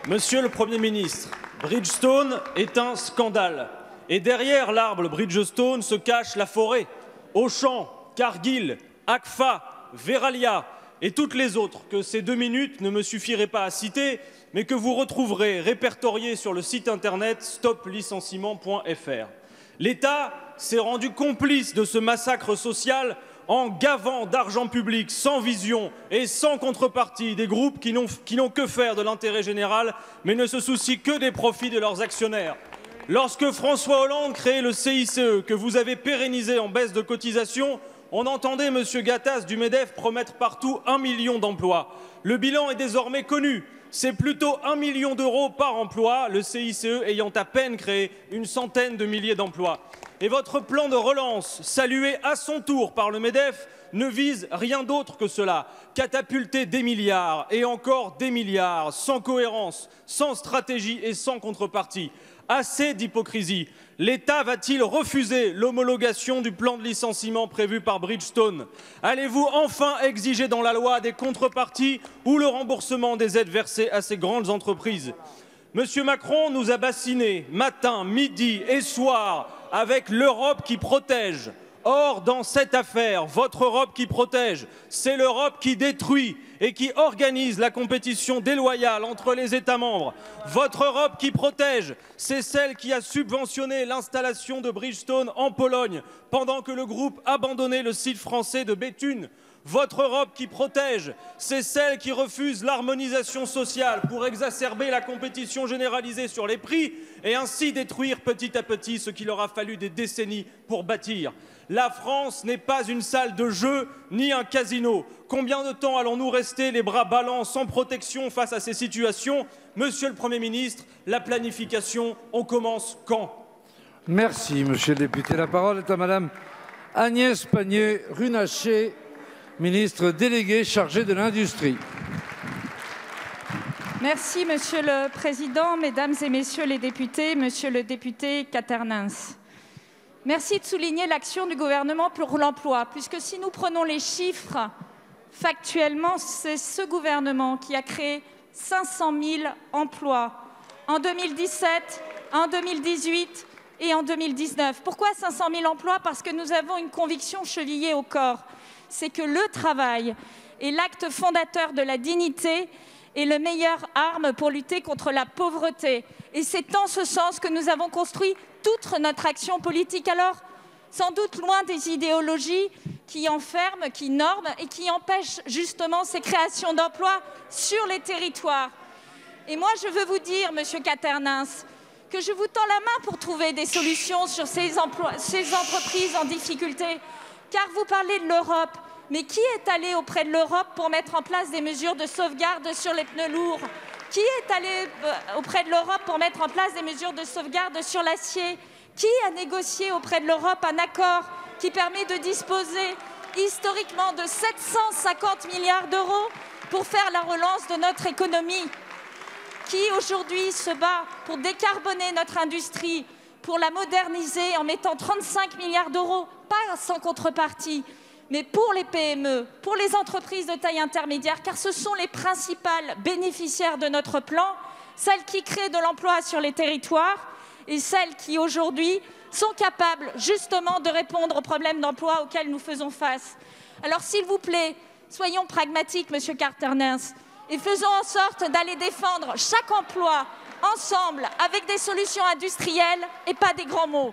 Monsieur le Premier ministre, Bridgestone est un scandale. Et derrière l'arbre Bridgestone se cache la forêt. Auchan, Cargill, Agfa, Verallia et toutes les autres que ces 2 minutes ne me suffiraient pas à citer, mais que vous retrouverez répertoriées sur le site internet stoplicenciement.fr. L'État s'est rendu complice de ce massacre social en gavant d'argent public sans vision et sans contrepartie des groupes qui n'ont que faire de l'intérêt général mais ne se soucient que des profits de leurs actionnaires. Lorsque François Hollande créait le CICE, que vous avez pérennisé en baisse de cotisation, on entendait M. Gattaz du MEDEF promettre partout 1 million d'emplois. Le bilan est désormais connu. C'est plutôt 1 million d'euros par emploi, le CICE ayant à peine créé une centaine de milliers d'emplois. Et votre plan de relance, salué à son tour par le MEDEF, ne vise rien d'autre que cela, catapulter des milliards et encore des milliards, sans cohérence, sans stratégie et sans contrepartie. Assez d'hypocrisie. L'État va-t-il refuser l'homologation du plan de licenciement prévu par Bridgestone? Allez-vous enfin exiger dans la loi des contreparties ou le remboursement des aides versées à ces grandes entreprises? Monsieur Macron nous a bassinés matin, midi et soir avec l'Europe qui protège. Or, dans cette affaire, votre Europe qui protège, c'est l'Europe qui détruit et qui organise la compétition déloyale entre les États membres. Votre Europe qui protège, c'est celle qui a subventionné l'installation de Bridgestone en Pologne, pendant que le groupe abandonnait le site français de Béthune. Votre Europe qui protège, c'est celle qui refuse l'harmonisation sociale pour exacerber la compétition généralisée sur les prix et ainsi détruire petit à petit ce qu'il aura fallu des décennies pour bâtir. La France n'est pas une salle de jeu ni un casino. Combien de temps allons-nous rester les bras ballants sans protection face à ces situations? Monsieur le Premier ministre, la planification, on commence quand? Merci, monsieur le député. La parole est à madame Agnès Pannier-Runacher, ministre déléguée chargée de l'Industrie. Merci, Monsieur le Président, Mesdames et Messieurs les députés, Monsieur le député Quaternens. Merci de souligner l'action du gouvernement pour l'emploi, puisque si nous prenons les chiffres, factuellement, c'est ce gouvernement qui a créé 500 000 emplois en 2017, en 2018 et en 2019. Pourquoi 500 000 emplois? Parce que nous avons une conviction chevillée au corps. C'est que le travail est l'acte fondateur de la dignité et la meilleure arme pour lutter contre la pauvreté. Et c'est en ce sens que nous avons construit toute notre action politique. Alors, sans doute loin des idéologies qui enferment, qui norment et qui empêchent justement ces créations d'emplois sur les territoires. Et moi, je veux vous dire, Monsieur Quaternens, que je vous tends la main pour trouver des solutions sur ces entreprises en difficulté. Car vous parlez de l'Europe, mais qui est allé auprès de l'Europe pour mettre en place des mesures de sauvegarde sur les pneus lourds? Qui est allé auprès de l'Europe pour mettre en place des mesures de sauvegarde sur l'acier? Qui a négocié auprès de l'Europe un accord qui permet de disposer historiquement de 750 milliards d'euros pour faire la relance de notre économie? Qui aujourd'hui se bat pour décarboner notre industrie, pour la moderniser en mettant 35 milliards d'euros, pas sans contrepartie, mais pour les PME, pour les entreprises de taille intermédiaire, car ce sont les principales bénéficiaires de notre plan, celles qui créent de l'emploi sur les territoires et celles qui, aujourd'hui, sont capables justement de répondre aux problèmes d'emploi auxquels nous faisons face. Alors, s'il vous plaît, soyons pragmatiques, Monsieur Quaternens, et faisons en sorte d'aller défendre chaque emploi ensemble, avec des solutions industrielles et pas des grands mots.